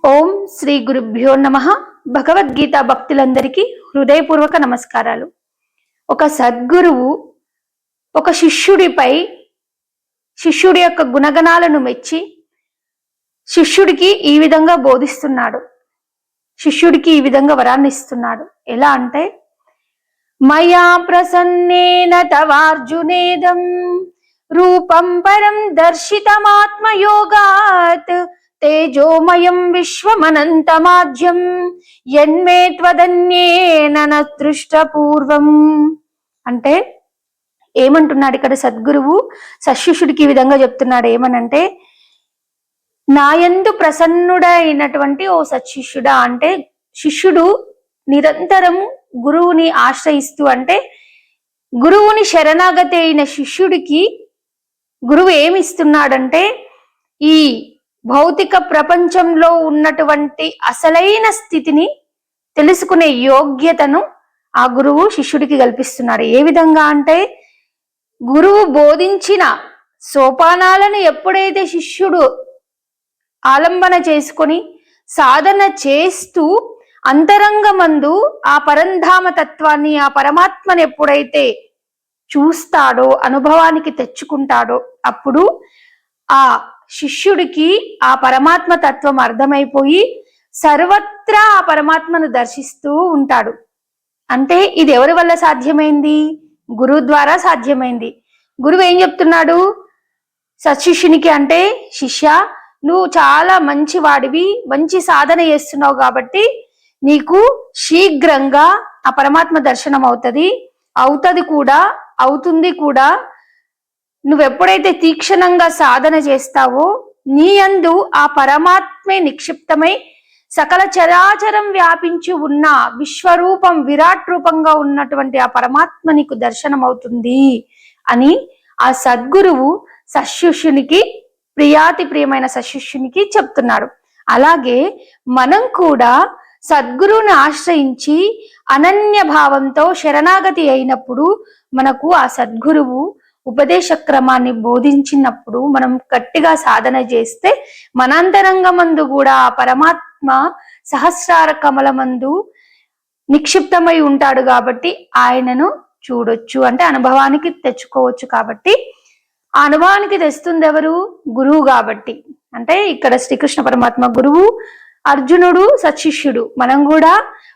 ఓం శ్రీ గురుభ్యో నమః. భగవద్గీత భక్తులందరికీ హృదయపూర్వక నమస్కారాలు. ఒక సద్గురువు ఒక శిష్యుడి యొక్క గుణగణాలను మెచ్చి శిష్యుడికి ఈ విధంగా బోధిస్తున్నాడు. శిష్యుడికి ఈ విధంగా వరాన్ని ఇస్తున్నాడు. ఎలా అంటే, మయా ప్రసన్నేన తవార్జునేదం రూపం పరం దర్శితమాత్మయోగాత్ తేజోమయం విశ్వమనంతమాధ్యం యన్మే త్వదన్యేన నృష్టపూర్వం. అంటే ఏమంటున్నాడు ఇక్కడ సద్గురువు సశిష్యుడికి ఈ విధంగా చెప్తున్నాడు. ఏమనంటే, నాయందు ప్రసన్నుడైనటువంటి ఓ సత్శిష్యుడా, అంటే శిష్యుడు నిరంతరము గురువుని ఆశ్రయిస్తూ, అంటే గురువుని శరణాగతి అయిన శిష్యుడికి గురువు ఏమిస్తున్నాడంటే, ఈ భౌతిక ప్రపంచంలో ఉన్నటువంటి అసలైన స్థితిని తెలుసుకునే యోగ్యతను ఆ గురువు శిష్యుడికి కల్పిస్తున్నాడు. ఏ విధంగా అంటే, గురువు బోధించిన సోపానాలను ఎప్పుడైతే శిష్యుడు ఆలంబన చేసుకొని సాధన చేస్తూ అంతరంగమందు ఆ పరంధామ తత్వాన్ని, ఆ పరమాత్మను ఎప్పుడైతే చూస్తాడో, అనుభవానికి తెచ్చుకుంటాడో, అప్పుడు ఆ శిష్యుడికి ఆ పరమాత్మ తత్వం అర్థమైపోయి సర్వత్రా ఆ పరమాత్మను దర్శిస్తూ ఉంటాడు. అంటే ఇది ఎవరి వల్ల సాధ్యమైంది? గురువు ద్వారా సాధ్యమైంది. గురువు ఏం చెప్తున్నాడు సత్శిష్యునికి అంటే, శిష్య, నువ్వు చాలా మంచి వాడివి, మంచి సాధన చేస్తున్నావు కాబట్టి నీకు శీఘ్రంగా ఆ పరమాత్మ దర్శనం అవుతుంది కూడా. నువ్వెప్పుడైతే తీక్షణంగా సాధన చేస్తావో నీ యందు ఆ పరమాత్మే నిక్షిప్తమై సకల చరాచరం వ్యాపించి ఉన్న విశ్వరూపం, విరాట్ రూపంగా ఉన్నటువంటి ఆ పరమాత్మ నీకు దర్శనం అవుతుంది అని ఆ సద్గురువు సశిష్యునికి, ప్రియాతి ప్రియమైన సశిష్యునికి చెప్తున్నాడు. అలాగే మనం కూడా సద్గురువుని ఆశ్రయించి అనన్య భావంతో శరణాగతి అయినప్పుడు మనకు ఆ సద్గురువు ఉపదేశ క్రమాన్ని బోధించినప్పుడు మనం గట్టిగా సాధన చేస్తే మనంతరంగమందు కూడా ఆ పరమాత్మ సహస్రార కమలమందు నిక్షిప్తమై ఉంటాడు. కాబట్టి ఆయనను చూడొచ్చు, అంటే అనుభవానికి తెచ్చుకోవచ్చు. కాబట్టి ఆ అనుభవానికి తెస్తుంది ఎవరు? గురువు. కాబట్టి అంటే ఇక్కడ శ్రీకృష్ణ పరమాత్మ గురువు, అర్జునుడు సత్శిష్యుడు. మనం కూడా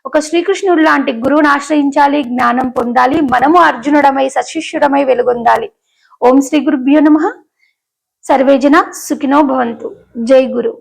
ఒక శ్రీకృష్ణుడు లాంటి గురువుని ఆశ్రయించాలి, జ్ఞానం పొందాలి. మనము అర్జునుడమై సత్శిష్యుడమై వెలుగొందాలి. ఓం శ్రీ గురుభ్యో నమః. సర్వే జన సుఖినో భవంతు. జై గురు.